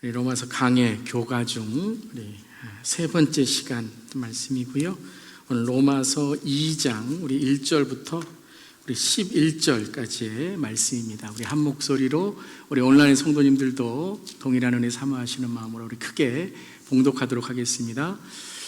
우리 로마서 강해 교가 중 우리 세 번째 시간 말씀이고요. 오늘 로마서 2장 우리 1절부터 우리 11절까지의 말씀입니다. 우리 한 목소리로 우리 온라인 성도님들도 동일한 은혜 사모하시는 마음으로 우리 크게 봉독하도록 하겠습니다.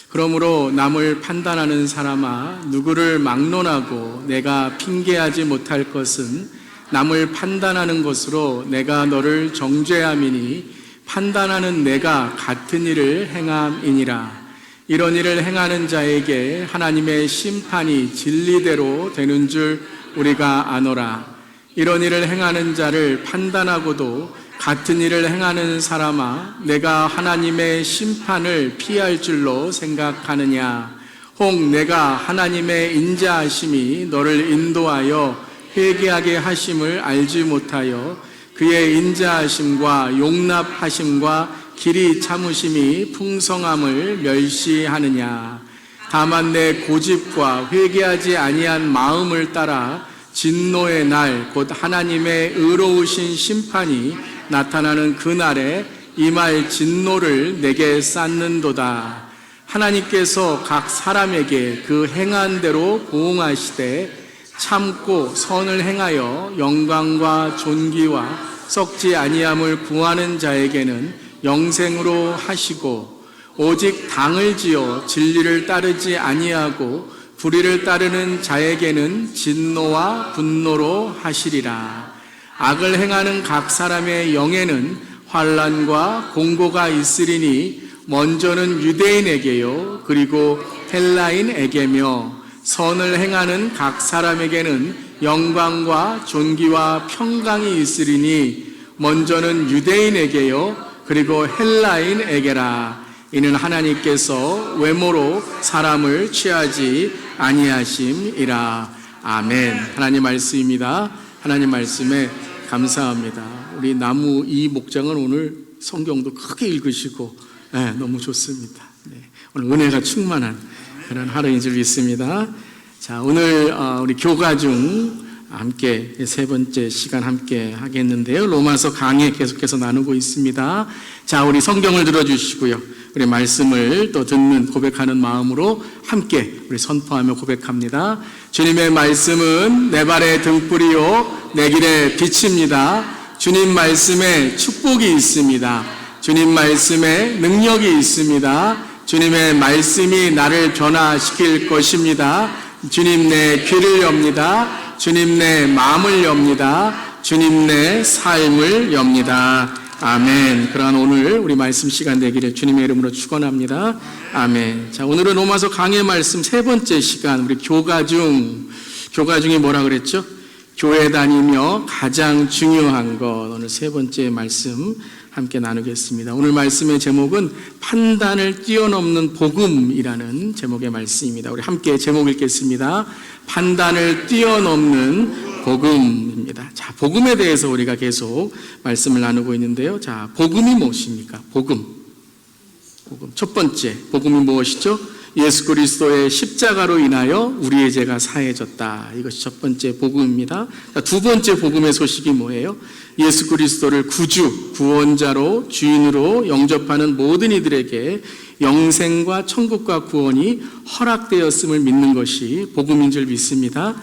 그러므로 남을 판단하는 사람아, 누구를 막론하고 내가 핑계하지 못할 것은 남을 판단하는 것으로 내가 너를 정죄함이니 판단하는 내가 같은 일을 행함이니라. 이런 일을 행하는 자에게 하나님의 심판이 진리대로 되는 줄 우리가 아노라. 이런 일을 행하는 자를 판단하고도 같은 일을 행하는 사람아, 내가 하나님의 심판을 피할 줄로 생각하느냐. 혹 내가 하나님의 인자하심이 너를 인도하여 회개하게 하심을 알지 못하여 그의 인자하심과 용납하심과 길이 참으심이 풍성함을 멸시하느냐. 다만 내 고집과 회개하지 아니한 마음을 따라 진노의 날 곧 하나님의 의로우신 심판이 나타나는 그날에 임할 진노를 내게 쌓는도다. 하나님께서 각 사람에게 그 행한 대로 보응하시되 참고 선을 행하여 영광과 존귀와 썩지 아니함을 구하는 자에게는 영생으로 하시고, 오직 당을 지어 진리를 따르지 아니하고 불의를 따르는 자에게는 진노와 분노로 하시리라. 악을 행하는 각 사람의 영에는 환난과 공고가 있으리니 먼저는 유대인에게요 그리고 헬라인에게며, 선을 행하는 각 사람에게는 영광과 존귀와 평강이 있으리니 먼저는 유대인에게요 그리고 헬라인에게라. 이는 하나님께서 외모로 사람을 취하지 아니하심이라. 아멘. 하나님 말씀입니다. 하나님 말씀에 감사합니다. 우리 나무 이 목장은 오늘 성경도 크게 읽으시고 너무 좋습니다. 오늘 은혜가 충만한 그런 하루인 줄 믿습니다. 자, 오늘 우리 교가 중 함께 세 번째 시간 함께 하겠는데요. 로마서 강해 계속해서 나누고 있습니다. 자, 우리 성경을 들어주시고요. 우리 말씀을 또 듣는 고백하는 마음으로 함께 우리 선포하며 고백합니다. 주님의 말씀은 내 발의 등불이요 내 길의 빛입니다. 주님 말씀에 축복이 있습니다. 주님 말씀에 능력이 있습니다. 주님의 말씀이 나를 변화시킬 것입니다. 주님 내 귀를 엽니다. 주님 내 마음을 엽니다. 주님 내 삶을 엽니다. 아멘. 그러한 오늘 우리 말씀 시간 되기를 주님의 이름으로 축원합니다. 아멘. 자, 오늘은 로마서 강해 말씀 세 번째 시간 우리 교가 중이 뭐라 그랬죠? 교회 다니며 가장 중요한 것, 오늘 세 번째 말씀 함께 나누겠습니다. 오늘 말씀의 제목은 판단을 뛰어넘는 복음이라는 제목의 말씀입니다. 우리 함께 제목 읽겠습니다. 판단을 뛰어넘는 복음입니다. 자, 복음에 대해서 우리가 계속 말씀을 나누고 있는데요. 자, 복음이 무엇입니까? 복음. 첫 번째, 복음이 무엇이죠? 예수 그리스도의 십자가로 인하여 우리의 죄가 사해졌다. 이것이 첫 번째 복음입니다. 두 번째 복음의 소식이 뭐예요? 예수 그리스도를 구주, 구원자로, 주인으로 영접하는 모든 이들에게 영생과 천국과 구원이 허락되었음을 믿는 것이 복음인 줄 믿습니다.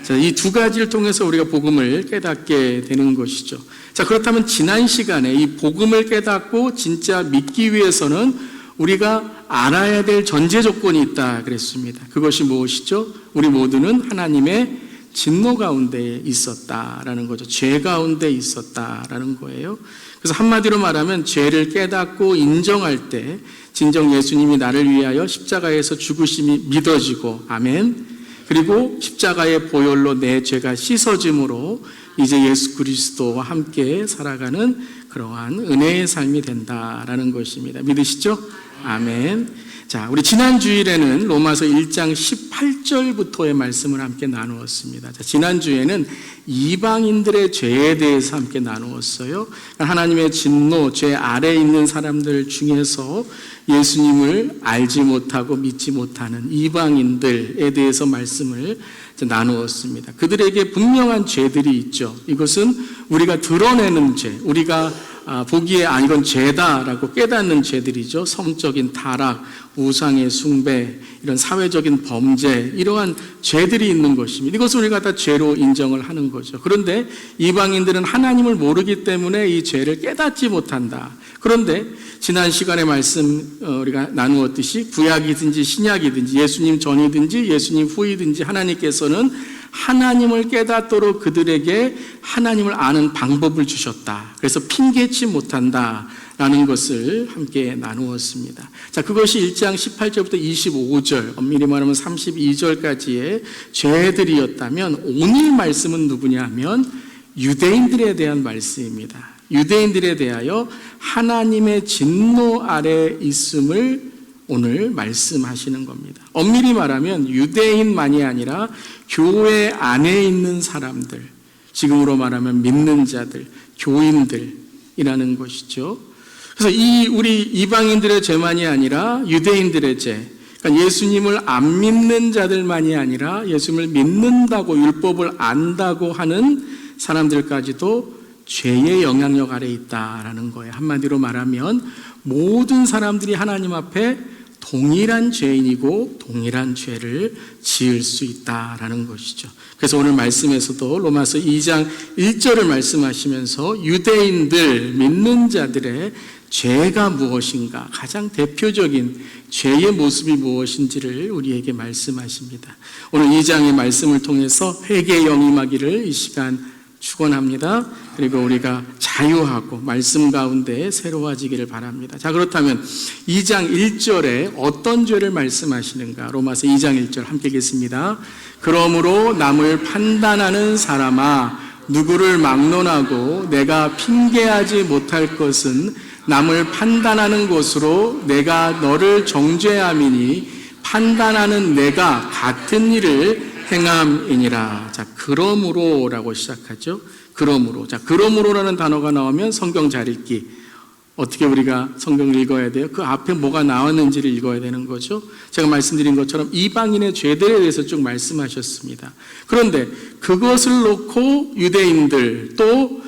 자, 이 두 가지를 통해서 우리가 복음을 깨닫게 되는 것이죠. 자, 그렇다면 지난 시간에 이 복음을 깨닫고 진짜 믿기 위해서는 우리가 알아야 될 전제 조건이 있다 그랬습니다. 그것이 무엇이죠? 우리 모두는 하나님의 진노 가운데 있었다라는 거죠. 죄 가운데 있었다라는 거예요. 그래서 한마디로 말하면 죄를 깨닫고 인정할 때 진정 예수님이 나를 위하여 십자가에서 죽으심이 믿어지고, 아멘. 그리고 십자가의 보혈로 내 죄가 씻어짐으로 이제 예수 그리스도와 함께 살아가는 그러한 은혜의 삶이 된다라는 것입니다. 믿으시죠? 아멘. 자, 우리 지난 주일에는 로마서 1장 18절부터의 말씀을 함께 나누었습니다. 자, 지난 주에는 이방인들의 죄에 대해서 함께 나누었어요. 하나님의 진노, 죄 아래에 있는 사람들 중에서 예수님을 알지 못하고 믿지 못하는 이방인들에 대해서 말씀을 나누었습니다. 그들에게 분명한 죄들이 있죠. 이것은 우리가 드러내는 죄, 우리가 보기에 이건 죄다라고 깨닫는 죄들이죠. 성적인 타락, 우상의 숭배, 이런 사회적인 범죄, 이러한 죄들이 있는 것입니다. 이것을 우리가 다 죄로 인정을 하는 거죠. 그런데 이방인들은 하나님을 모르기 때문에 이 죄를 깨닫지 못한다. 그런데 지난 시간에 말씀 우리가 나누었듯이 구약이든지 신약이든지 예수님 전이든지 예수님 후이든지 하나님께서는 하나님을 깨닫도록 그들에게 하나님을 아는 방법을 주셨다. 그래서 핑계치 못한다라는 것을 함께 나누었습니다. 자, 그것이 1장 18절부터 25절, 엄밀히 말하면 32절까지의 죄들이었다면 오늘 말씀은 누구냐 하면 유대인들에 대한 말씀입니다. 유대인들에 대하여 하나님의 진노 아래 있음을 오늘 말씀하시는 겁니다. 엄밀히 말하면 유대인만이 아니라 교회 안에 있는 사람들, 지금으로 말하면 믿는 자들, 교인들이라는 것이죠. 그래서 우리 이방인들의 죄만이 아니라 유대인들의 죄, 그러니까 예수님을 안 믿는 자들만이 아니라 예수님을 믿는다고 율법을 안다고 하는 사람들까지도 죄의 영향력 아래 있다라는 거예요. 한마디로 말하면 모든 사람들이 하나님 앞에 동일한 죄인이고 동일한 죄를 지을 수 있다라는 것이죠. 그래서 오늘 말씀에서도 로마서 2장 1절을 말씀하시면서 유대인들, 믿는 자들의 죄가 무엇인가, 가장 대표적인 죄의 모습이 무엇인지를 우리에게 말씀하십니다. 오늘 2장의 말씀을 통해서 회개에 영임하기를 이 시간 축원합니다. 그리고 우리가 자유하고 말씀 가운데 새로워지기를 바랍니다. 자, 그렇다면 2장 1절에 어떤 죄를 말씀하시는가? 로마서 2장 1절 함께 읽겠습니다. 그러므로 남을 판단하는 사람아, 누구를 막론하고 내가 핑계하지 못할 것은 남을 판단하는 것으로 내가 너를 정죄함이니 판단하는 내가 같은 일을 행함이니라. 자, 그러므로라고 시작하죠. 그러므로. 자, 그러므로라는 단어가 나오면 성경 잘 읽기. 어떻게 우리가 성경을 읽어야 돼요? 그 앞에 뭐가 나왔는지를 읽어야 되는 거죠. 제가 말씀드린 것처럼 이방인의 죄들에 대해서 쭉 말씀하셨습니다. 그런데 그것을 놓고 유대인들 또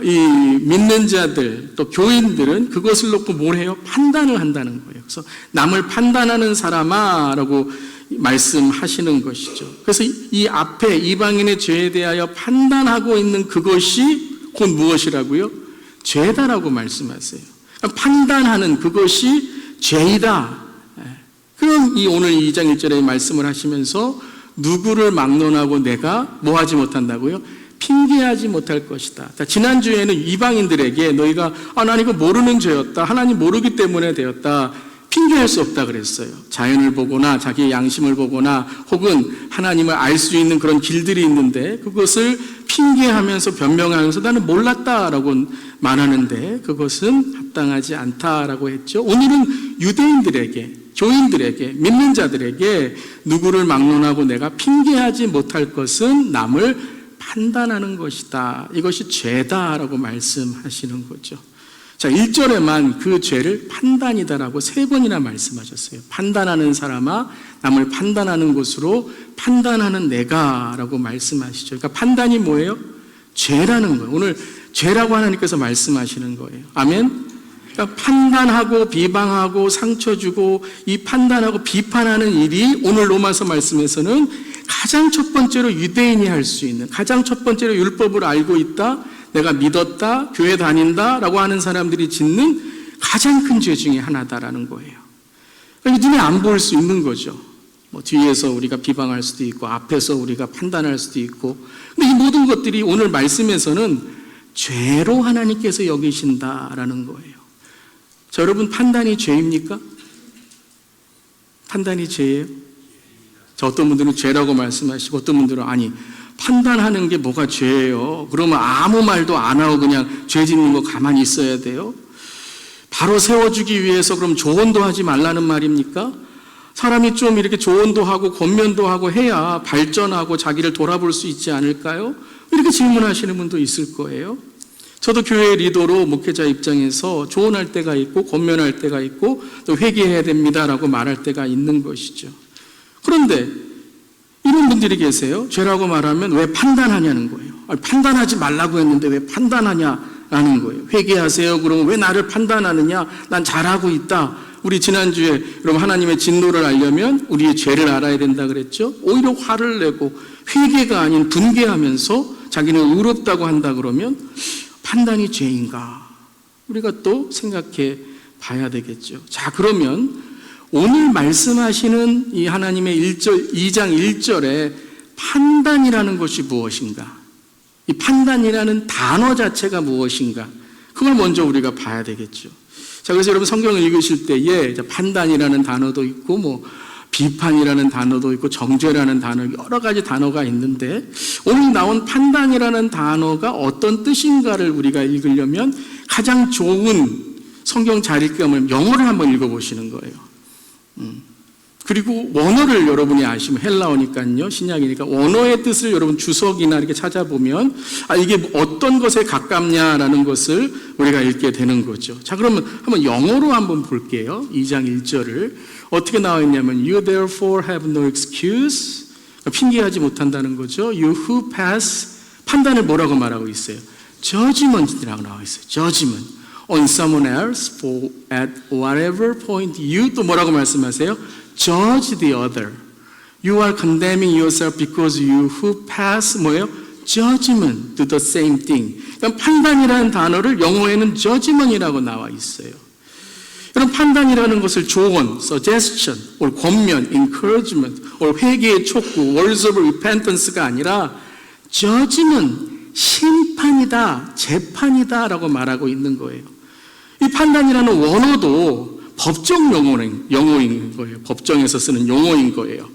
이 믿는 자들 또 교인들은 그것을 놓고 뭘 해요? 판단을 한다는 거예요. 그래서 남을 판단하는 사람아 라고 말씀하시는 것이죠. 그래서 이 앞에 이방인의 죄에 대하여 판단하고 있는 그것이 곧 무엇이라고요? 죄다라고 말씀하세요. 판단하는 그것이 죄이다. 그럼 이 오늘 2장 1절에 말씀을 하시면서 누구를 막론하고 내가 뭐 하지 못한다고요? 핑계하지 못할 것이다. 지난주에는 이방인들에게 너희가 난 이거 모르는 죄였다. 하나님 모르기 때문에 되었다. 핑계할 수 없다 그랬어요. 자연을 보거나 자기의 양심을 보거나 혹은 하나님을 알 수 있는 그런 길들이 있는데 그것을 핑계하면서 변명하면서 나는 몰랐다라고 말하는데 그것은 합당하지 않다라고 했죠. 오늘은 유대인들에게, 교인들에게, 믿는 자들에게 누구를 막론하고 내가 핑계하지 못할 것은 남을 판단하는 것이다. 이것이 죄다라고 말씀하시는 거죠. 자, 1절에만 그 죄를 판단이다라고 3번이나 말씀하셨어요. 판단하는 사람아, 남을 판단하는 것으로 판단하는 내가라고 말씀하시죠. 그러니까 판단이 뭐예요? 죄라는 거예요. 오늘 죄라고 하나님께서 말씀하시는 거예요. 아멘? 그러니까 판단하고 비방하고 상처 주고 이 판단하고 비판하는 일이 오늘 로마서 말씀에서는 가장 첫 번째로 유대인이 할 수 있는, 가장 첫 번째로 율법을 알고 있다, 내가 믿었다, 교회 다닌다 라고 하는 사람들이 짓는 가장 큰 죄 중에 하나다라는 거예요. 그러니까 눈에 안 보일 수 있는 거죠. 뭐 뒤에서 우리가 비방할 수도 있고 앞에서 우리가 판단할 수도 있고, 근데 이 모든 것들이 오늘 말씀에서는 죄로 하나님께서 여기신다라는 거예요. 자, 여러분, 판단이 죄입니까? 판단이 죄예요? 자, 어떤 분들은 죄라고 말씀하시고 어떤 분들은 아니, 판단하는 게 뭐가 죄예요? 그러면 아무 말도 안 하고 그냥 죄 짓는 거 가만히 있어야 돼요? 바로 세워주기 위해서 그럼 조언도 하지 말라는 말입니까? 사람이 좀 이렇게 조언도 하고 권면도 하고 해야 발전하고 자기를 돌아볼 수 있지 않을까요? 이렇게 질문하시는 분도 있을 거예요. 저도 교회 리더로 목회자 입장에서 조언할 때가 있고 권면할 때가 있고 또 회개해야 됩니다라고 말할 때가 있는 것이죠. 그런데 이런 분들이 계세요. 죄라고 말하면 왜 판단하냐는 거예요. 판단하지 말라고 했는데 왜 판단하냐라고 라는 거예요. 회개하세요. 그러면 왜 나를 판단하느냐? 난 잘하고 있다. 우리 지난주에 여러분 하나님의 진노를 알려면 우리의 죄를 알아야 된다 그랬죠. 오히려 화를 내고 회개가 아닌 분개하면서 자기는 의롭다고 한다 그러면 판단이 죄인가? 우리가 또 생각해 봐야 되겠죠. 자, 그러면 오늘 말씀하시는 이 하나님의 2장 1절에 판단이라는 것이 무엇인가? 이 판단이라는 단어 자체가 무엇인가? 그걸 먼저 우리가 봐야 되겠죠. 자, 그래서 여러분 성경을 읽으실 때에 판단이라는 단어도 있고 비판이라는 단어도 있고 정죄라는 단어, 여러 가지 단어가 있는데 오늘 나온 판단이라는 단어가 어떤 뜻인가를 우리가 읽으려면 가장 좋은 성경 잘 읽기 하면 영어를 한번 읽어보시는 거예요. 그리고 원어를 여러분이 아시면 헬라어니까요, 신약이니까 원어의 뜻을 여러분 주석이나 이렇게 찾아보면 이게 어떤 것에 가깝냐라는 것을 우리가 읽게 되는 거죠. 자, 그러면 한번 영어로 한번 볼게요. 2장 1절을 어떻게 나와 있냐면 You therefore have no excuse, 핑계하지 못한다는 거죠. You who pass, 판단을 뭐라고 말하고 있어요? judgment이라고 나와 있어요. judgment on someone else for at whatever point you 또 뭐라고 말씀하세요? Judge the other. You are condemning yourself because you who pass 뭐예요? Judgment to the same thing. 그러니까 판단이라는 단어를 영어에는 judgment이라고 나와 있어요. 여러분 판단이라는 것을 조언, suggestion, or 권면, encouragement, or 회개의 촉구, words of repentance가 아니라 judgment, 심판이다, 재판이다라고 말하고 있는 거예요. 이 판단이라는 원어도 법적 용어인 거예요. 법정에서 쓰는 용어인 거예요.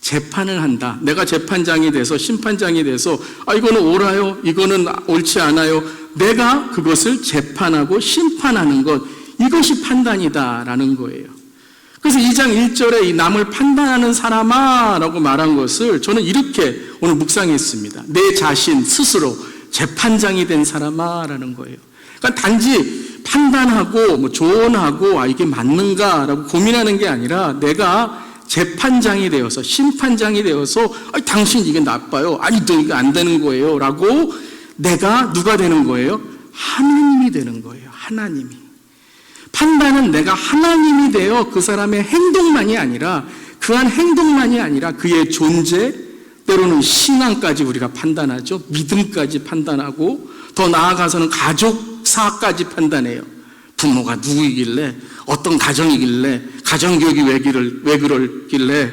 재판을 한다. 내가 재판장이 돼서 심판장이 돼서 이거는 옳아요. 이거는 옳지 않아요. 내가 그것을 재판하고 심판하는 것, 이것이 판단이다라는 거예요. 그래서 2장 1절에 이 남을 판단하는 사람아 라고 말한 것을 저는 이렇게 오늘 묵상했습니다. 내 자신 스스로 재판장이 된 사람아 라는 거예요. 그러니까 단지 판단하고 조언하고 이게 맞는가라고 고민하는 게 아니라 내가 재판장이 되어서 심판장이 되어서 당신 이게 나빠요. 너 이거 안 되는 거예요. 라고 내가 누가 되는 거예요? 하나님이 되는 거예요. 하나님이. 판단은 내가 하나님이 되어 그 사람의 행동만이 아니라 그한 행동만이 아니라 그의 존재, 때로는 신앙까지 우리가 판단하죠. 믿음까지 판단하고 더 나아가서는 가족사까지 판단해요. 부모가 누구이길래, 어떤 가정이길래, 가정교육이 왜 그럴길래,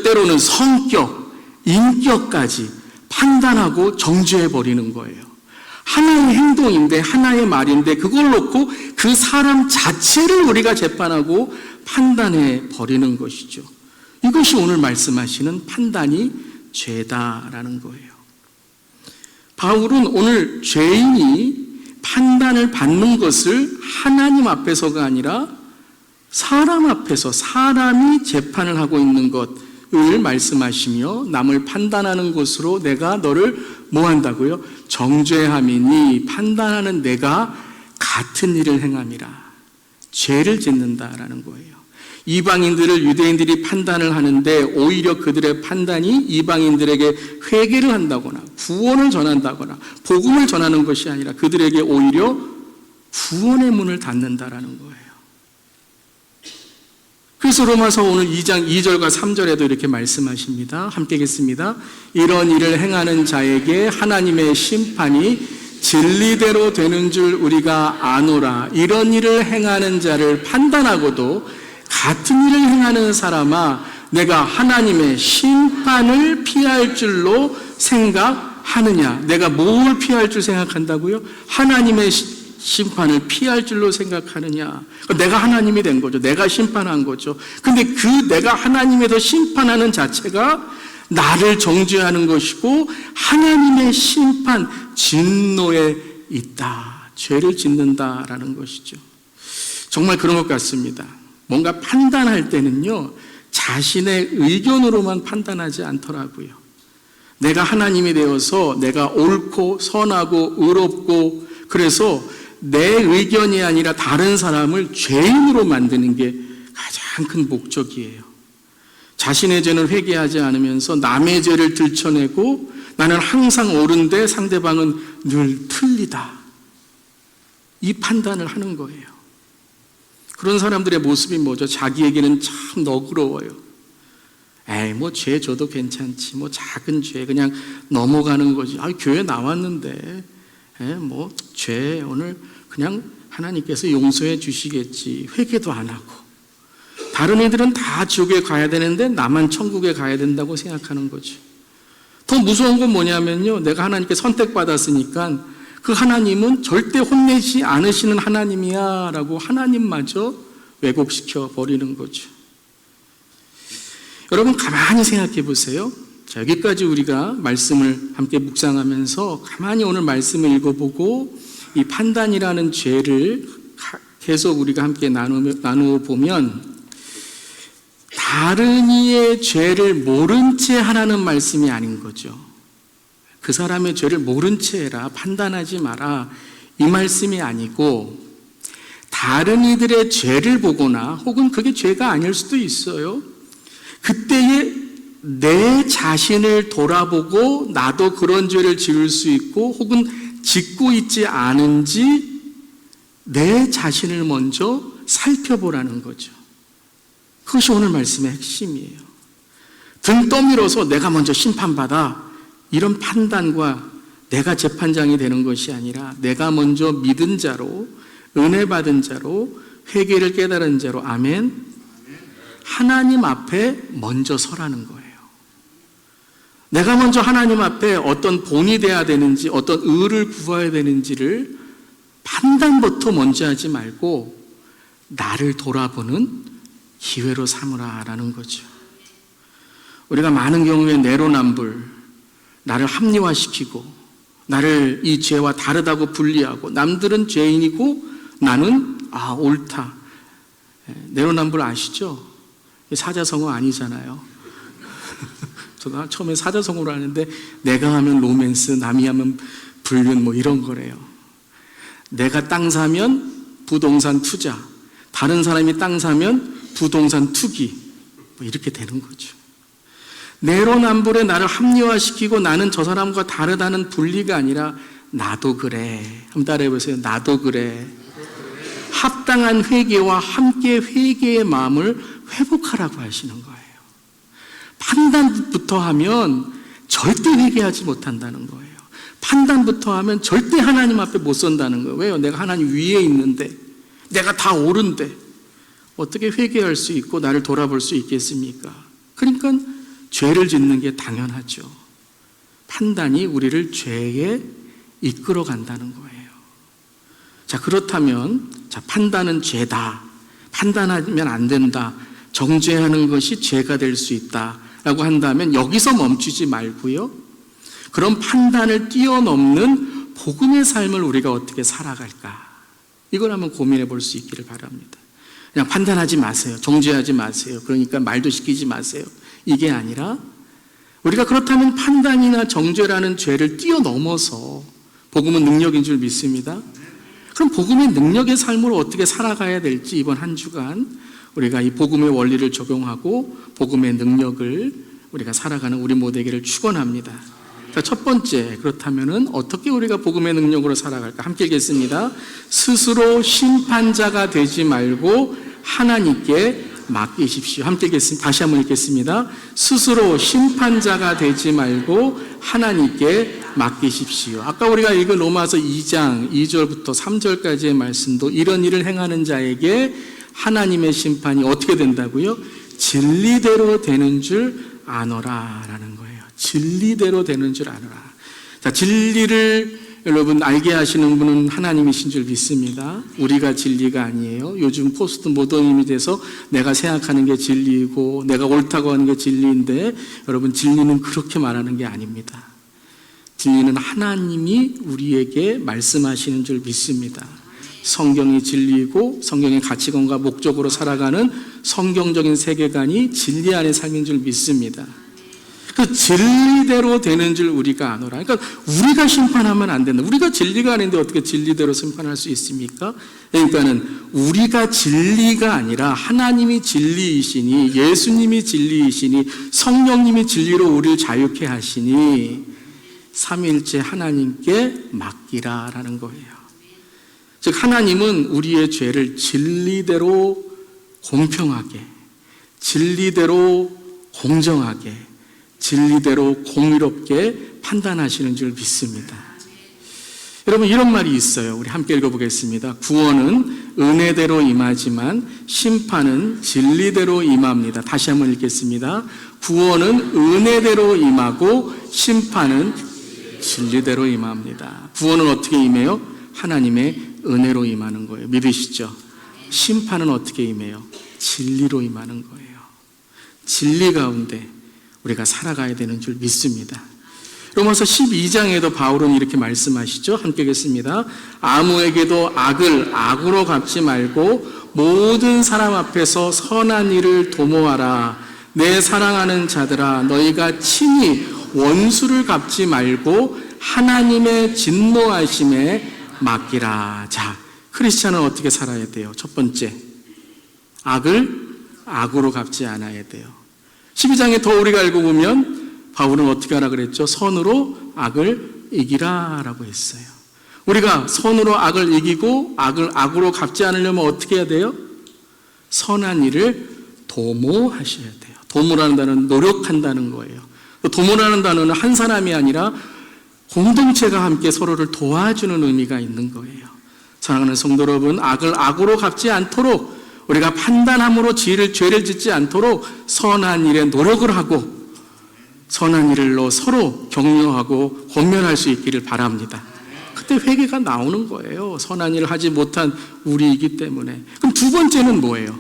때로는 성격, 인격까지 판단하고 정죄해버리는 거예요. 하나의 행동인데, 하나의 말인데, 그걸 놓고 그 사람 자체를 우리가 재판하고 판단해버리는 것이죠. 이것이 오늘 말씀하시는 판단이 죄다라는 거예요. 바울은 오늘 죄인이 판단을 받는 것을 하나님 앞에서가 아니라 사람 앞에서 사람이 재판을 하고 있는 것을 말씀하시며 남을 판단하는 것으로 내가 너를 뭐 한다고요? 정죄함이니 판단하는 내가 같은 일을 행함이라. 죄를 짓는다라는 거예요. 이방인들을 유대인들이 판단을 하는데 오히려 그들의 판단이 이방인들에게 회개를 한다거나 구원을 전한다거나 복음을 전하는 것이 아니라 그들에게 오히려 구원의 문을 닫는다라는 거예요. 그래서 로마서 오늘 2장 2절과 3절에도 이렇게 말씀하십니다. 함께 읽겠습니다. 이런 일을 행하는 자에게 하나님의 심판이 진리대로 되는 줄 우리가 아노라. 이런 일을 행하는 자를 판단하고도 같은 일을 행하는 사람아, 내가 하나님의 심판을 피할 줄로 생각하느냐? 내가 뭘 피할 줄 생각한다고요? 하나님의 심판을 피할 줄로 생각하느냐? 내가 하나님이 된 거죠. 내가 심판한 거죠. 근데 그 내가 하나님에서 심판하는 자체가 나를 정죄하는 것이고 하나님의 심판, 진노에 있다. 죄를 짓는다라는 것이죠. 정말 그런 것 같습니다. 뭔가 판단할 때는요, 자신의 의견으로만 판단하지 않더라고요. 내가 하나님이 되어서 내가 옳고 선하고 의롭고 그래서 내 의견이 아니라 다른 사람을 죄인으로 만드는 게 가장 큰 목적이에요. 자신의 죄는 회개하지 않으면서 남의 죄를 들춰내고 나는 항상 옳은데 상대방은 늘 틀리다. 이 판단을 하는 거예요. 그런 사람들의 모습이 뭐죠? 자기에게는 참 너그러워요. 에이, 뭐 죄 줘도 괜찮지. 뭐 작은 죄 그냥 넘어가는 거지. 아, 교회 나왔는데, 뭐 죄 오늘 그냥 하나님께서 용서해 주시겠지. 회개도 안 하고. 다른 애들은 다 지옥에 가야 되는데 나만 천국에 가야 된다고 생각하는 거죠. 더 무서운 건 뭐냐면요, 내가 하나님께 선택받았으니까 그 하나님은 절대 혼내지 않으시는 하나님이야 라고 하나님마저 왜곡시켜 버리는 거죠. 여러분 가만히 생각해 보세요. 자, 여기까지 우리가 말씀을 함께 묵상하면서 가만히 오늘 말씀을 읽어보고 이 판단이라는 죄를 계속 우리가 함께 나누어 보면, 다른 이의 죄를 모른 채 하라는 말씀이 아닌 거죠. 그 사람의 죄를 모른 채 해라, 판단하지 마라, 이 말씀이 아니고, 다른 이들의 죄를 보거나 혹은 그게 죄가 아닐 수도 있어요. 그때에 내 자신을 돌아보고 나도 그런 죄를 지을 수 있고 혹은 짓고 있지 않은지 내 자신을 먼저 살펴보라는 거죠. 그것이 오늘 말씀의 핵심이에요. 등 떠밀어서 내가 먼저 심판받아, 이런 판단과 내가 재판장이 되는 것이 아니라 내가 먼저 믿은 자로, 은혜 받은 자로, 회개를 깨달은 자로, 아멘, 하나님 앞에 먼저 서라는 거예요. 내가 먼저 하나님 앞에 어떤 본이 돼야 되는지, 어떤 의를 구해야 되는지를 판단부터 먼저 하지 말고 나를 돌아보는 기회로 삼으라라는 거죠. 우리가 많은 경우에 내로남불, 나를 합리화시키고 나를 이 죄와 다르다고 분리하고, 남들은 죄인이고 나는 옳다. 내로남불 아시죠? 사자성어 아니잖아요. 저도 처음에 사자성어로 하는데, 내가 하면 로맨스, 남이 하면 불륜, 뭐 이런 거래요. 내가 땅 사면 부동산 투자, 다른 사람이 땅 사면 부동산 투기, 뭐 이렇게 되는 거죠. 내로남불에 나를 합리화시키고 나는 저 사람과 다르다는 분리가 아니라 나도 그래. 한번 따라해 보세요. 나도 그래. 합당한 회개와 함께 회개의 마음을 회복하라고 하시는 거예요. 판단부터 하면 절대 회개하지 못한다는 거예요. 판단부터 하면 절대 하나님 앞에 못 선다는 거예요. 왜요? 내가 하나님 위에 있는데, 내가 다 옳은데 어떻게 회개할 수 있고 나를 돌아볼 수 있겠습니까? 그러니까 죄를 짓는 게 당연하죠. 판단이 우리를 죄에 이끌어 간다는 거예요. 자, 그렇다면 판단은 죄다, 판단하면 안 된다, 정죄하는 것이 죄가 될 수 있다라고 한다면 여기서 멈추지 말고요, 그런 판단을 뛰어넘는 복음의 삶을 우리가 어떻게 살아갈까, 이걸 한번 고민해 볼 수 있기를 바랍니다. 그냥 판단하지 마세요, 정죄하지 마세요, 그러니까 말도 시키지 마세요, 이게 아니라 우리가 그렇다면 판단이나 정죄라는 죄를 뛰어넘어서 복음은 능력인 줄 믿습니다. 그럼 복음의 능력의 삶을 어떻게 살아가야 될지 이번 한 주간 우리가 이 복음의 원리를 적용하고 복음의 능력을 우리가 살아가는 우리 모두에게를 축원합니다. 자, 첫 번째, 그렇다면은 어떻게 우리가 복음의 능력으로 살아갈까? 함께 읽겠습니다. 스스로 심판자가 되지 말고 하나님께 맡기십시오. 함께 읽겠습니다. 다시 한번 읽겠습니다. 스스로 심판자가 되지 말고 하나님께 맡기십시오. 아까 우리가 읽은 로마서 2장 2절부터 3절까지의 말씀도 이런 일을 행하는 자에게 하나님의 심판이 어떻게 된다고요? 진리대로 되는 줄 아노라 라는 거예요. 진리대로 되는 줄 아노라. 자, 진리를 여러분 알게 하시는 분은 하나님이신 줄 믿습니다. 우리가 진리가 아니에요. 요즘 포스트 모더니즘이 돼서 내가 생각하는 게 진리이고 내가 옳다고 하는 게 진리인데, 여러분 진리는 그렇게 말하는 게 아닙니다. 진리는 하나님이 우리에게 말씀하시는 줄 믿습니다. 성경이 진리이고 성경의 가치관과 목적으로 살아가는 성경적인 세계관이 진리 안의 삶인 줄 믿습니다. 그 진리대로 되는 줄 우리가 아노라. 그러니까 우리가 심판하면 안 된다. 우리가 진리가 아닌데 어떻게 진리대로 심판할 수 있습니까? 그러니까는 우리가 진리가 아니라 하나님이 진리이시니, 예수님이 진리이시니, 성령님이 진리로 우리를 자유케 하시니 삼위일체 하나님께 맡기라라는 거예요. 즉 하나님은 우리의 죄를 진리대로 공평하게, 진리대로 공정하게, 진리대로 공의롭게 판단하시는 줄 믿습니다. 여러분, 이런 말이 있어요. 우리 함께 읽어보겠습니다. 구원은 은혜대로 임하지만 심판은 진리대로 임합니다. 다시 한번 읽겠습니다. 구원은 은혜대로 임하고 심판은 진리대로 임합니다. 구원은 어떻게 임해요? 하나님의 은혜로 임하는 거예요. 믿으시죠? 심판은 어떻게 임해요? 진리로 임하는 거예요. 진리 가운데 우리가 살아가야 되는 줄 믿습니다. 로마서 12장에도 바울은 이렇게 말씀하시죠. 함께 읽겠습니다. 아무에게도 악을 악으로 갚지 말고 모든 사람 앞에서 선한 일을 도모하라. 내 사랑하는 자들아, 너희가 친히 원수를 갚지 말고 하나님의 진노하심에 맡기라. 자, 크리스찬은 어떻게 살아야 돼요? 첫 번째, 악을 악으로 갚지 않아야 돼요. 12장에 더 우리가 알고 보면 바울은 어떻게 하라 그랬죠? 선으로 악을 이기라 라고 했어요. 우리가 선으로 악을 이기고 악을 악으로 갚지 않으려면 어떻게 해야 돼요? 선한 일을 도모하셔야 돼요. 도모라는 단어는 노력한다는 거예요. 도모라는 단어는 한 사람이 아니라 공동체가 함께 서로를 도와주는 의미가 있는 거예요. 사랑하는 성도 여러분, 악을 악으로 갚지 않도록, 우리가 판단함으로 죄를 짓지 않도록 선한 일에 노력을 하고 선한 일로 서로 격려하고 권면할 수 있기를 바랍니다. 그때 회개가 나오는 거예요. 선한 일을 하지 못한 우리이기 때문에. 그럼 두 번째는 뭐예요?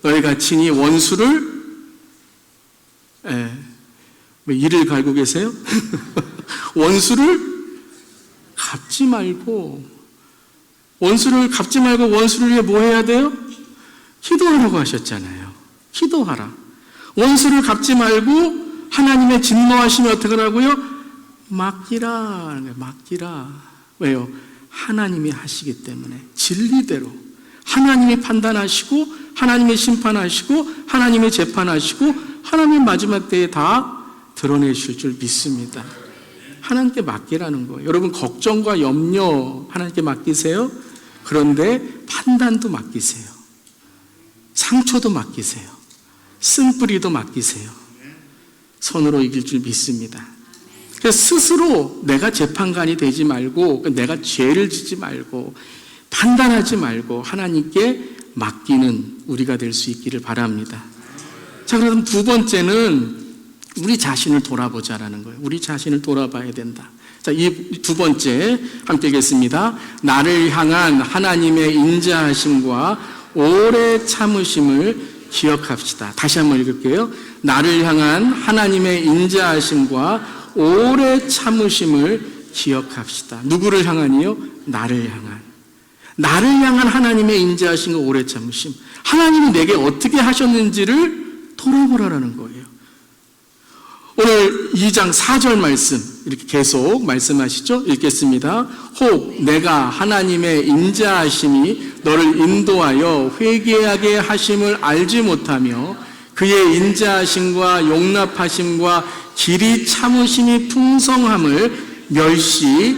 너희가 친히 원수를 왜 이를 갈고 계세요? 원수를 갚지 말고, 원수를 갚지 말고 원수를 위해 뭐 해야 돼요? 기도하라고 하셨잖아요. 기도하라. 원수를 갚지 말고 하나님의 진노하심이 어떻게 하라고요? 맡기라. 맡기라. 왜요? 하나님이 하시기 때문에 진리대로 하나님이 판단하시고 하나님이 심판하시고 하나님이 재판하시고 하나님이 마지막 때에 다 드러내실 줄 믿습니다. 하나님께 맡기라는 거예요. 여러분, 걱정과 염려 하나님께 맡기세요. 그런데 판단도 맡기세요. 상처도 맡기세요. 쓴뿌리도 맡기세요. 선으로 이길 줄 믿습니다. 그래서 스스로 내가 재판관이 되지 말고, 내가 죄를 짓지 말고, 판단하지 말고 하나님께 맡기는 우리가 될 수 있기를 바랍니다. 자, 그럼 두 번째는 우리 자신을 돌아보자라는 거예요. 우리 자신을 돌아봐야 된다. 자, 이 두 번째 함께 읽겠습니다. 나를 향한 하나님의 인자하심과 오래 참으심을 기억합시다. 다시 한번 읽을게요. 나를 향한 하나님의 인자하심과 오래 참으심을 기억합시다. 누구를 향한이요? 나를 향한. 나를 향한 하나님의 인자하심과 오래 참으심. 하나님이 내게 어떻게 하셨는지를 돌아보라는 거예요. 오늘 2장 4절 말씀 이렇게 계속 말씀하시죠? 읽겠습니다. 혹 내가 하나님의 인자하심이 너를 인도하여 회개하게 하심을 알지 못하며 그의 인자하심과 용납하심과 길이 참으심이 풍성함을 멸시하느냐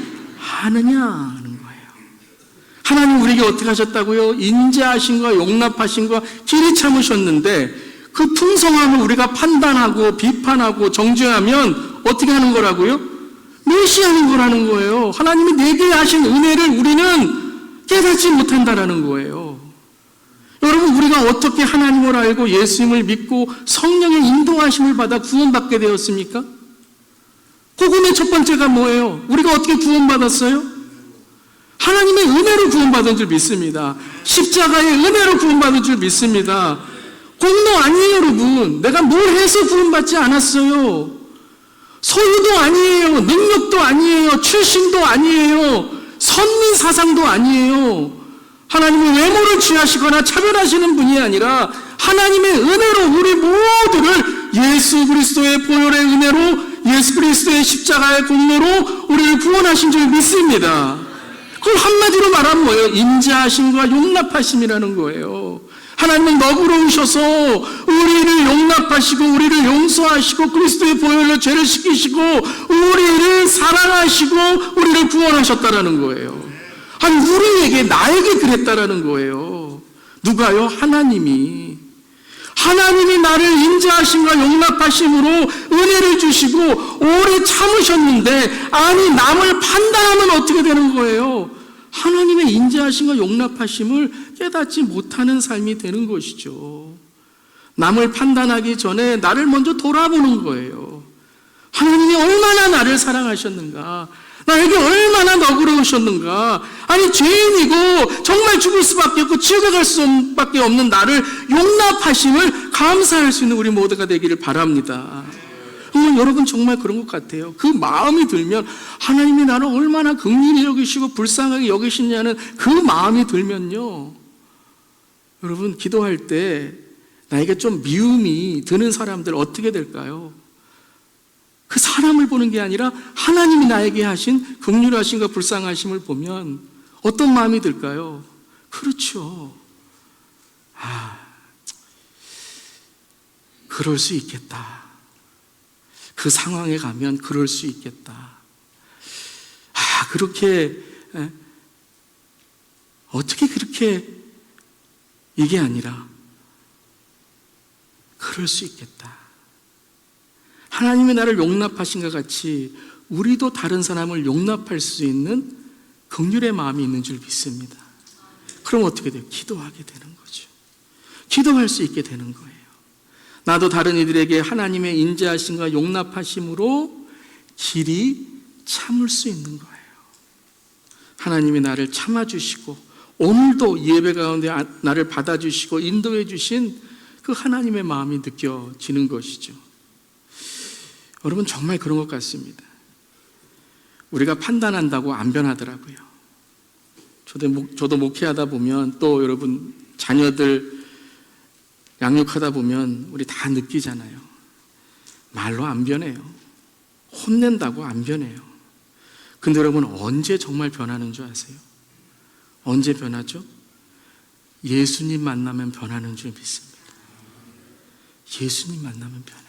하는 거예요. 하나님 우리에게 어떻게 하셨다고요? 인자하심과 용납하심과 길이 참으셨는데 그 풍성함을 우리가 판단하고 비판하고 정죄하면 어떻게 하는 거라고요? 멸시하는 거라는 거예요. 하나님이 내게 하신 은혜를 우리는 깨닫지 못한다라는 거예요. 여러분, 우리가 어떻게 하나님을 알고 예수님을 믿고 성령의 인도하심을 받아 구원받게 되었습니까? 복음의 첫 번째가 뭐예요? 우리가 어떻게 구원받았어요? 하나님의 은혜로 구원받은 줄 믿습니다. 십자가의 은혜로 구원받은 줄 믿습니다. 공로 아니에요, 여러분. 내가 뭘 해서 구원받지 않았어요. 소유도 아니에요. 능력도 아니에요. 출신도 아니에요. 선민 사상도 아니에요. 하나님이 외모를 취하시거나 차별하시는 분이 아니라 하나님의 은혜로 우리 모두를 예수 그리스도의 보혈의 은혜로 예수 그리스도의 십자가의 공로로 우리를 구원하신 줄 믿습니다. 그걸 한마디로 말하면 뭐예요? 인자하심과 용납하심이라는 거예요. 하나님은 너그러우셔서 우리를 용납하시고 우리를 용서하시고 그리스도의 보혈로 죄를 씻기시고 우리를 사랑하시고 우리를 구원하셨다라는 거예요. 아니, 우리에게, 나에게 그랬다라는 거예요. 누가요? 하나님이 나를 인자하심과 용납하심으로 은혜를 주시고 오래 참으셨는데, 아니, 남을 판단하면 어떻게 되는 거예요? 하나님의 인자하심과 용납하심을 깨닫지 못하는 삶이 되는 것이죠. 남을 판단하기 전에 나를 먼저 돌아보는 거예요. 하나님이 얼마나 나를 사랑하셨는가, 나에게 얼마나 너그러우셨는가. 아니, 죄인이고 정말 죽을 수밖에 없고 지옥에 갈 수밖에 없는 나를 용납하심을 감사할 수 있는 우리 모두가 되기를 바랍니다. 여러분, 정말 그런 것 같아요. 그 마음이 들면, 하나님이 나를 얼마나 긍휼히 여기시고 불쌍하게 여기시냐는 그 마음이 들면요, 여러분, 기도할 때 나에게 좀 미움이 드는 사람들 어떻게 될까요? 그 사람을 보는 게 아니라 하나님이 나에게 하신 긍휼하심과 불쌍하심을 보면 어떤 마음이 들까요? 그렇죠. 그럴 수 있겠다. 그 상황에 가면 그럴 수 있겠다. 그렇게, 어떻게 그렇게, 이게 아니라 그럴 수 있겠다. 하나님이 나를 용납하신 것 같이 우리도 다른 사람을 용납할 수 있는 긍휼의 마음이 있는 줄 믿습니다. 그럼 어떻게 돼요? 기도하게 되는 거죠. 기도할 수 있게 되는 거예요. 나도 다른 이들에게 하나님의 인자하심과 용납하심으로 길이 참을 수 있는 거예요. 하나님이 나를 참아주시고 오늘도 예배 가운데 나를 받아주시고 인도해 주신 그 하나님의 마음이 느껴지는 것이죠. 여러분, 정말 그런 것 같습니다. 우리가 판단한다고 안 변하더라고요. 저도 목회하다 보면, 또 여러분 자녀들 양육하다 보면 우리 다 느끼잖아요. 말로 안 변해요. 혼낸다고 안 변해요. 근데 여러분, 언제 정말 변하는 줄 아세요? 언제 변하죠? 예수님 만나면 변하는 줄 믿습니다. 예수님 만나면 변해요.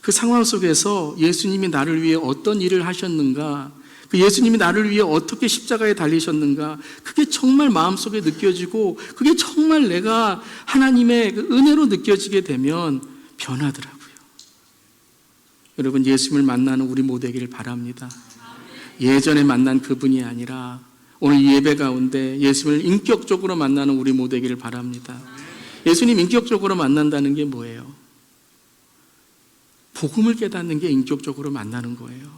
그 상황 속에서 예수님이 나를 위해 어떤 일을 하셨는가, 그 예수님이 나를 위해 어떻게 십자가에 달리셨는가, 그게 정말 마음속에 느껴지고 그게 정말 내가 하나님의 그 은혜로 느껴지게 되면 변하더라고요. 여러분, 예수님을 만나는 우리 모두에게를 바랍니다. 예전에 만난 그분이 아니라 오늘 예배 가운데 예수님을 인격적으로 만나는 우리 모두에게를 바랍니다. 예수님 인격적으로 만난다는 게 뭐예요? 복음을 깨닫는 게 인격적으로 만나는 거예요.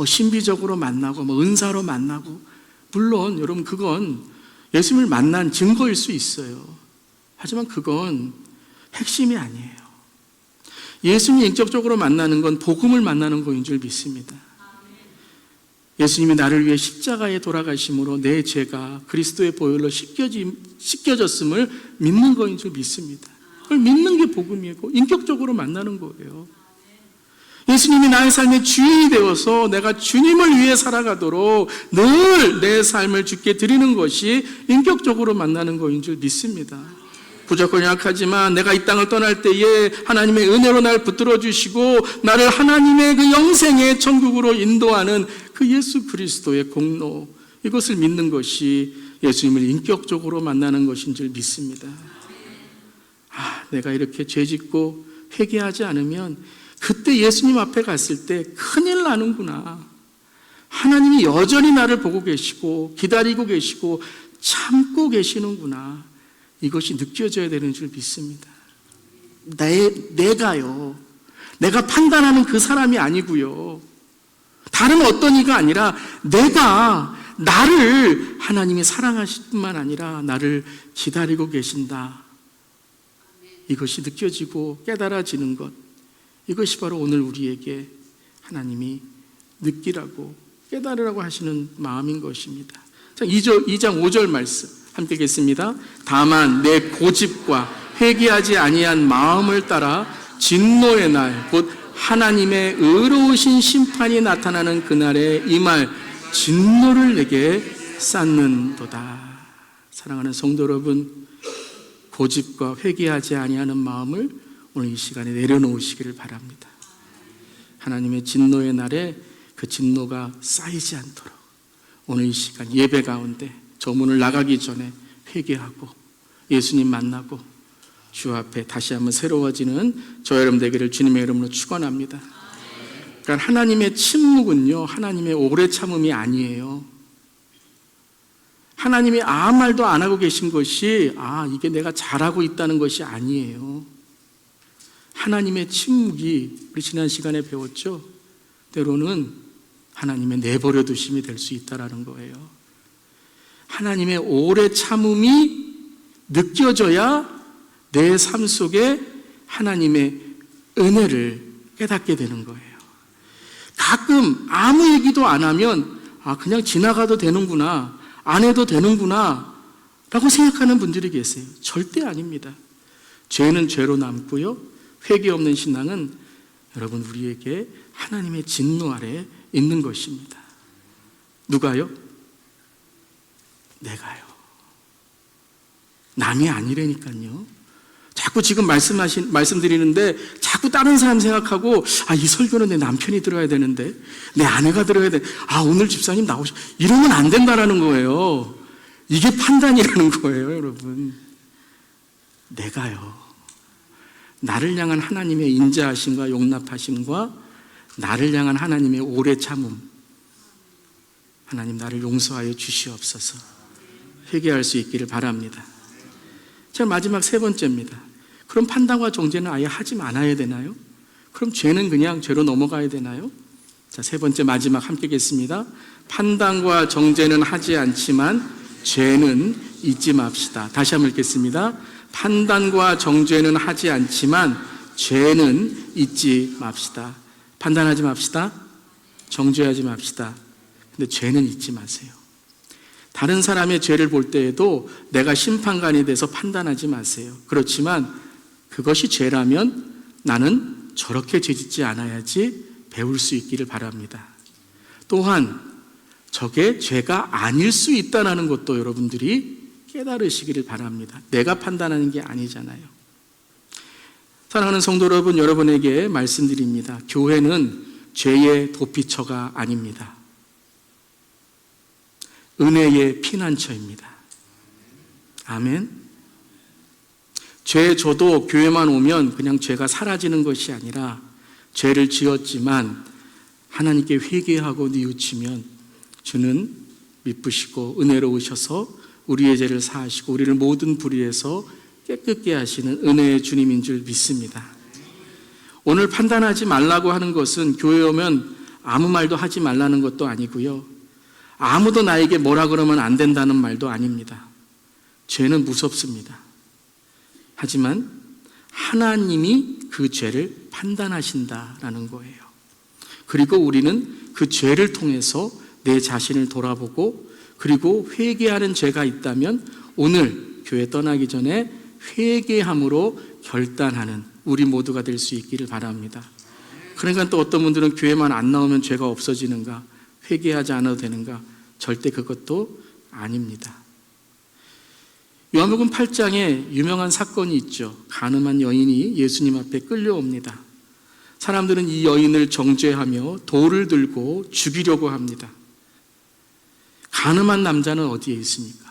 신비적으로 만나고 은사로 만나고, 물론 여러분 그건 예수님을 만난 증거일 수 있어요. 하지만 그건 핵심이 아니에요. 예수님이 인격적으로 만나는 건 복음을 만나는 거인 줄 믿습니다. 예수님이 나를 위해 십자가에 돌아가심으로 내 죄가 그리스도의 보혈로 씻겨졌음을 믿는 거인 줄 믿습니다. 그걸 믿는 게 복음이고 인격적으로 만나는 거예요. 예수님이 나의 삶의 주인이 되어서 내가 주님을 위해 살아가도록 늘 내 삶을 주께 드리는 것이 인격적으로 만나는 거인 줄 믿습니다. 부족하고 약하지만 내가 이 땅을 떠날 때에 하나님의 은혜로 날 붙들어 주시고 나를 하나님의 그 영생의 천국으로 인도하는 그 예수 그리스도의 공로, 이것을 믿는 것이 예수님을 인격적으로 만나는 것인 줄 믿습니다. 내가 이렇게 죄짓고 회개하지 않으면 그때 예수님 앞에 갔을 때 큰일 나는구나. 하나님이 여전히 나를 보고 계시고 기다리고 계시고 참고 계시는구나. 이것이 느껴져야 되는 줄 믿습니다. 내가 판단하는 그 사람이 아니고요, 다른 어떤 이가 아니라 나를 하나님이 사랑하실 뿐만 아니라 나를 기다리고 계신다. 이것이 느껴지고 깨달아지는 것, 이것이 바로 오늘 우리에게 하나님이 느끼라고 깨달으라고 하시는 마음인 것입니다. 자, 2장 5절 말씀 함께 읽겠습니다. 다만 내 고집과 회개하지 아니한 마음을 따라 진노의 날, 곧 하나님의 의로우신 심판이 나타나는 그날에 임할 진노를 내게 쌓는도다. 사랑하는 성도 여러분, 고집과 회개하지 아니하는 마음을 오늘 이 시간에 내려놓으시기를 바랍니다. 하나님의 진노의 날에 그 진노가 쌓이지 않도록 오늘 이 시간 예배 가운데 저 문을 나가기 전에 회개하고 예수님 만나고 주 앞에 다시 한번 새로워지는 저 여러분 되기를 주님의 이름으로 축원합니다. 그러니까 하나님의 침묵은요, 하나님의 오래 참음이 아니에요. 하나님이 아무 말도 안 하고 계신 것이 이게 내가 잘하고 있다는 것이 아니에요. 하나님의 침묵이 우리 지난 시간에 배웠죠. 때로는 하나님의 내버려 두심이 될 수 있다는 거예요. 하나님의 오래 참음이 느껴져야 내 삶 속에 하나님의 은혜를 깨닫게 되는 거예요. 가끔 아무 얘기도 안 하면 그냥 지나가도 되는구나, 안 해도 되는구나 라고 생각하는 분들이 계세요. 절대 아닙니다. 죄는 죄로 남고요, 회개 없는 신앙은 여러분 우리에게 하나님의 진노 아래 있는 것입니다. 누가요? 내가요. 남이 아니라니까요. 자꾸 지금 말씀드리는데 자꾸 다른 사람 생각하고 이 설교는 내 남편이 들어야 되는데, 내 아내가 들어야 돼. 오늘 집사님 이러면 안 된다라는 거예요. 이게 판단이라는 거예요, 여러분. 내가요. 나를 향한 하나님의 인자하심과 용납하심과 나를 향한 하나님의 오래 참음, 하나님 나를 용서하여 주시옵소서. 회개할 수 있기를 바랍니다. 자, 마지막 세 번째입니다. 그럼 판단과 정죄는 아예 하지 말아야 되나요? 그럼 죄는 그냥 죄로 넘어가야 되나요? 자, 세 번째 마지막 함께 읽겠습니다. 판단과 정죄는 하지 않지만 죄는 잊지 맙시다. 다시 한번 읽겠습니다. 판단과 정죄는 하지 않지만 죄는 잊지 맙시다. 판단하지 맙시다. 정죄하지 맙시다. 근데 죄는 잊지 마세요. 다른 사람의 죄를 볼 때에도 내가 심판관이 돼서 판단하지 마세요. 그렇지만 그것이 죄라면 나는 저렇게 죄짓지 않아야지 배울 수 있기를 바랍니다. 또한 저게 죄가 아닐 수 있다는 것도 여러분들이 깨달으시기를 바랍니다. 내가 판단하는 게 아니잖아요. 사랑하는 성도 여러분, 여러분에게 말씀드립니다. 교회는 죄의 도피처가 아닙니다. 은혜의 피난처입니다. 아멘. 저도 교회만 오면 그냥 죄가 사라지는 것이 아니라 죄를 지었지만 하나님께 회개하고 뉘우치면 주는 미쁘시고 은혜로우셔서 우리의 죄를 사하시고 우리를 모든 불의에서 깨끗게 하시는 은혜의 주님인 줄 믿습니다. 오늘 판단하지 말라고 하는 것은 교회 오면 아무 말도 하지 말라는 것도 아니고요, 아무도 나에게 뭐라 그러면 안 된다는 말도 아닙니다. 죄는 무섭습니다. 하지만 하나님이 그 죄를 판단하신다라는 거예요. 그리고 우리는 그 죄를 통해서 내 자신을 돌아보고, 그리고 회개하는 죄가 있다면 오늘 교회 떠나기 전에 회개함으로 결단하는 우리 모두가 될 수 있기를 바랍니다. 그러니까 또 어떤 분들은 교회만 안 나오면 죄가 없어지는가, 회개하지 않아도 되는가? 절대 그것도 아닙니다. 요한복음 8장에 유명한 사건이 있죠. 가늠한 여인이 예수님 앞에 끌려옵니다. 사람들은 이 여인을 정죄하며 돌을 들고 죽이려고 합니다. 가늠한 남자는 어디에 있습니까?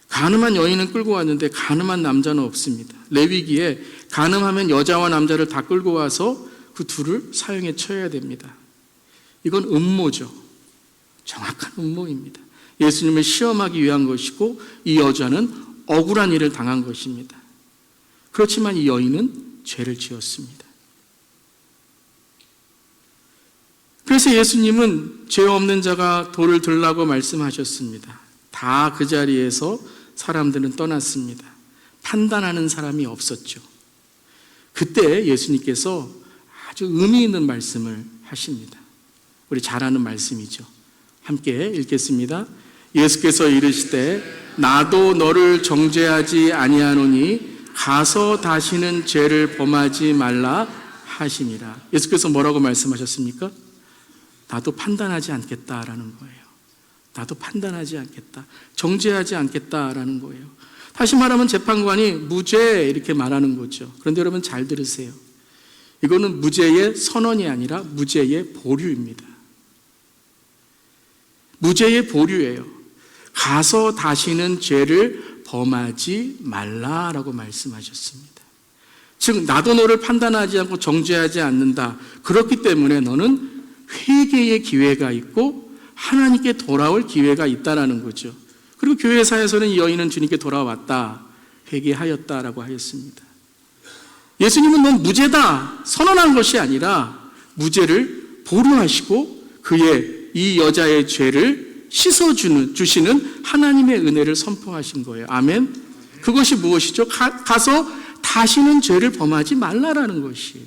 가늠한 여인은 끌고 왔는데 가늠한 남자는 없습니다. 레위기에 가늠하면 여자와 남자를 다 끌고 와서 그 둘을 사형에 처해야 됩니다. 이건 음모죠. 정확한 음모입니다. 예수님을 시험하기 위한 것이고 이 여자는 억울한 일을 당한 것입니다. 그렇지만 이 여인은 죄를 지었습니다. 그래서 예수님은 죄 없는 자가 돌을 들라고 말씀하셨습니다. 다 그 자리에서 사람들은 떠났습니다. 판단하는 사람이 없었죠. 그때 예수님께서 아주 의미 있는 말씀을 하십니다. 우리 잘 아는 말씀이죠. 함께 읽겠습니다. 예수께서 이르시되 나도 너를 정죄하지 아니하노니 가서 다시는 죄를 범하지 말라 하시니라. 예수께서 뭐라고 말씀하셨습니까? 나도 판단하지 않겠다라는 거예요. 나도 판단하지 않겠다, 정죄하지 않겠다라는 거예요. 다시 말하면 재판관이 무죄 이렇게 말하는 거죠. 그런데 여러분 잘 들으세요. 이거는 무죄의 선언이 아니라 무죄의 보류입니다. 무죄의 보류예요. 가서 다시는 죄를 범하지 말라라고 말씀하셨습니다. 즉 나도 너를 판단하지 않고 정죄하지 않는다. 그렇기 때문에 너는 회개의 기회가 있고 하나님께 돌아올 기회가 있다라는 거죠. 그리고 교회사에서는 이 여인은 주님께 돌아왔다, 회개하였다라고 하였습니다. 예수님은 넌 무죄다 선언한 것이 아니라 무죄를 보류하시고 그의 이 여자의 죄를 씻어주시는 하나님의 은혜를 선포하신 거예요. 아멘. 그것이 무엇이죠? 가서 다시는 죄를 범하지 말라라는 것이에요.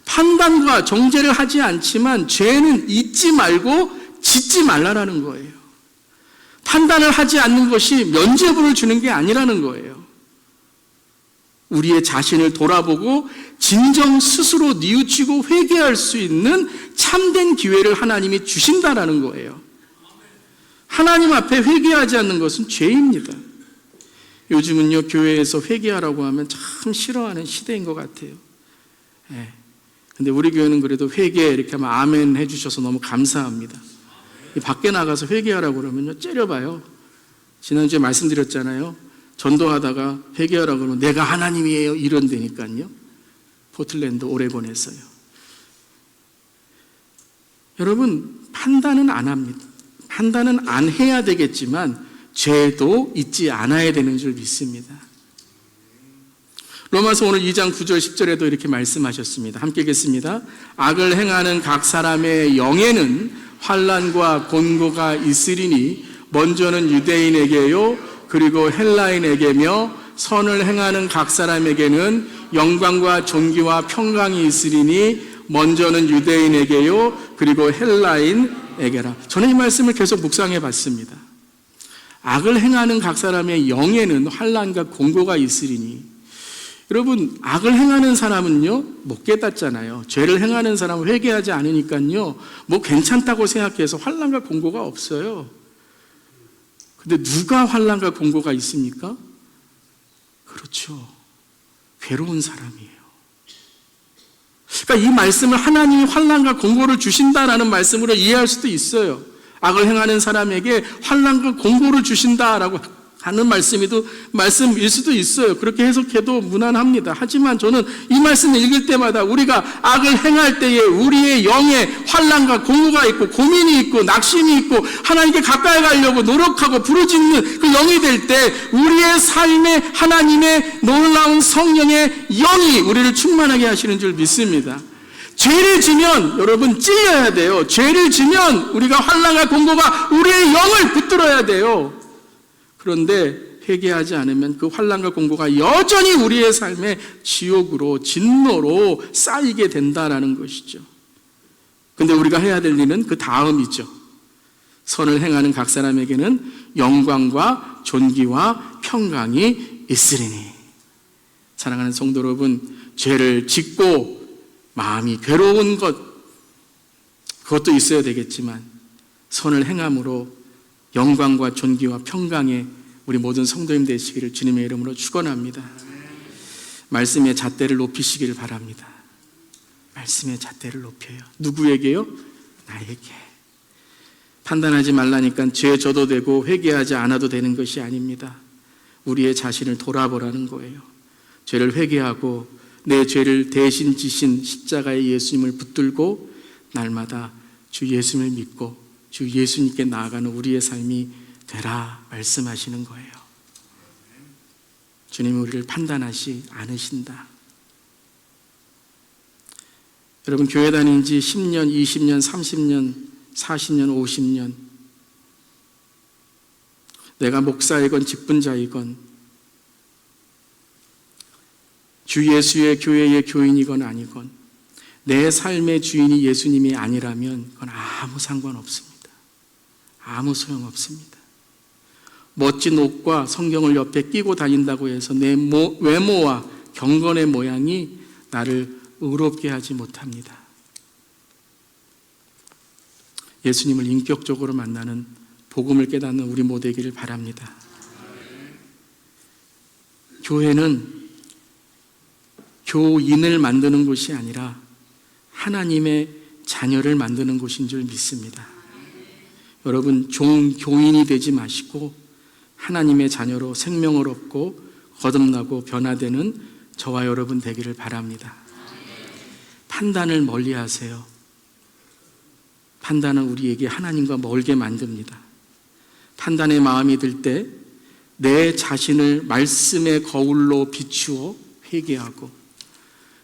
판단과 정죄를 하지 않지만 죄는 잊지 말고 짓지 말라라는 거예요. 판단을 하지 않는 것이 면죄부를 주는 게 아니라는 거예요. 우리의 자신을 돌아보고 진정 스스로 뉘우치고 회개할 수 있는 참된 기회를 하나님이 주신다라는 거예요. 하나님 앞에 회개하지 않는 것은 죄입니다. 요즘은요, 교회에서 회개하라고 하면 참 싫어하는 시대인 것 같아요. 근데 우리 교회는 그래도 회개 이렇게 하면 아멘 해주셔서 너무 감사합니다. 밖에 나가서 회개하라고 그러면요, 째려봐요. 지난주에 말씀드렸잖아요. 전도하다가 회개하라고 그러면 내가 하나님이에요 이런다니까요. 포틀랜드 오레곤에서요. 여러분, 판단은 안 합니다. 판단은 안 해야 되겠지만 죄도 잊지 않아야 되는 줄 믿습니다. 로마서 오늘 2장 9절 10절에도 이렇게 말씀하셨습니다. 함께 읽겠습니다. 악을 행하는 각 사람의 영에는 환난과 곤고가 있으리니 먼저는 유대인에게요 그리고 헬라인에게며 선을 행하는 각 사람에게는 영광과 존귀와 평강이 있으리니 먼저는 유대인에게요 그리고 헬라인에게라. 저는 이 말씀을 계속 묵상해 봤습니다. 악을 행하는 각 사람의 영에는 환난과 곤고가 있으리니, 여러분, 악을 행하는 사람은요 못 깨닫잖아요. 죄를 행하는 사람은 회개하지 않으니까요 뭐 괜찮다고 생각해서 환난과 곤고가 없어요. 근데 누가 환난과 곤고가 있습니까? 그렇죠, 괴로운 사람이에요. 그러니까 이 말씀을 하나님이 환난과 곤고를 주신다라는 말씀으로 이해할 수도 있어요. 악을 행하는 사람에게 환난과 곤고를 주신다라고 하는 말씀일 수도 있어요. 그렇게 해석해도 무난합니다. 하지만 저는 이 말씀을 읽을 때마다 우리가 악을 행할 때에 우리의 영에 환난과 공고가 있고 고민이 있고 낙심이 있고 하나님께 가까이 가려고 노력하고 부르짖는 그 영이 될 때 우리의 삶에 하나님의 놀라운 성령의 영이 우리를 충만하게 하시는 줄 믿습니다. 죄를 지면 여러분 찔려야 돼요. 죄를 지면 우리가 환난과 공고가 우리의 영을 붙들어야 돼요. 그런데 회개하지 않으면 그 환난과 공고가 여전히 우리의 삶에 지옥으로 진노로 쌓이게 된다라는 것이죠. 근데 우리가 해야 될 일은 그 다음이죠. 선을 행하는 각 사람에게는 영광과 존귀와 평강이 있으리니. 사랑하는 성도 여러분, 죄를 짓고 마음이 괴로운 그것도 있어야 되겠지만 선을 행함으로 영광과 존귀와 평강에 우리 모든 성도님 되시기를 주님의 이름으로 축원합니다. 말씀의 잣대를 높이시기를 바랍니다. 말씀의 잣대를 높여요. 누구에게요? 나에게. 판단하지 말라니까 죄 져도 되고 회개하지 않아도 되는 것이 아닙니다. 우리의 자신을 돌아보라는 거예요. 죄를 회개하고 내 죄를 대신 지신 십자가의 예수님을 붙들고 날마다 주 예수님을 믿고 주 예수님께 나아가는 우리의 삶이 되라 말씀하시는 거예요. 주님이 우리를 판단하지 않으신다. 여러분, 교회 다닌 지 10년, 20년, 30년, 40년, 50년 내가 목사이건 직분자이건 주 예수의 교회의 교인이건 아니건 내 삶의 주인이 예수님이 아니라면 그건 아무 상관없습니다. 아무 소용없습니다. 멋진 옷과 성경을 옆에 끼고 다닌다고 해서 내 외모와 경건의 모양이 나를 의롭게 하지 못합니다. 예수님을 인격적으로 만나는 복음을 깨닫는 우리 모두 되기를 바랍니다. 교회는 교인을 만드는 곳이 아니라 하나님의 자녀를 만드는 곳인 줄 믿습니다. 여러분 종교인이 되지 마시고 하나님의 자녀로 생명을 얻고 거듭나고 변화되는 저와 여러분 되기를 바랍니다. 판단을 멀리하세요. 판단은 우리에게 하나님과 멀게 만듭니다. 판단의 마음이 들 때 내 자신을 말씀의 거울로 비추어 회개하고,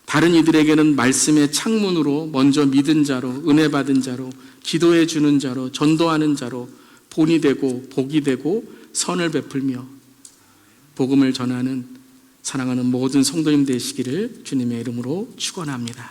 다른 이들에게는 말씀의 창문으로 먼저 믿은 자로, 은혜 받은 자로, 기도해 주는 자로, 전도하는 자로 본이 되고 복이 되고 선을 베풀며 복음을 전하는 사랑하는 모든 성도님 되시기를 주님의 이름으로 축원합니다.